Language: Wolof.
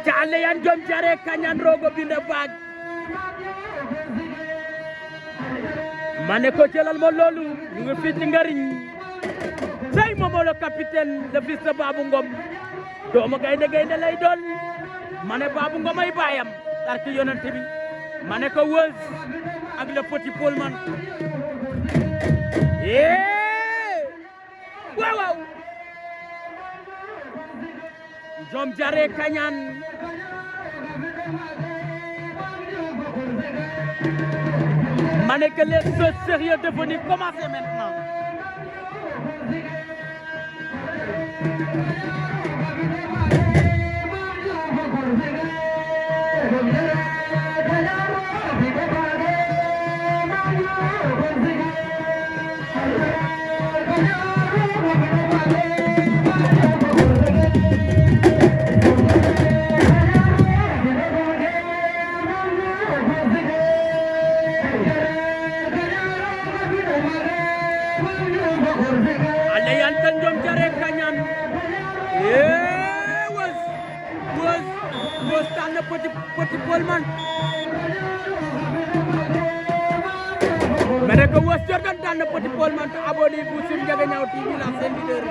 Caale yan jom jare kañan rogo binde baag ma ne ko jëlal ma loolu ñu ngi fii ci Ngariñ tey moomoo le capitaine le fils de Babou Ngom doomu gaynde gaynde lay doon ma ne Babou Ngom ay baayam barki yonent bi ma ne ko Weuz ak le petit Paul man waaw waaw jom jare kañan ma ne que les choses sérieuses devenus commencer maintenant ale yan tan jom jare kañan Weuz tànn petit Paul man ma ne ko Weuz Jordan tànn petit Paul man te abonné bu Sine Ndiaga Niaw TV la seen leader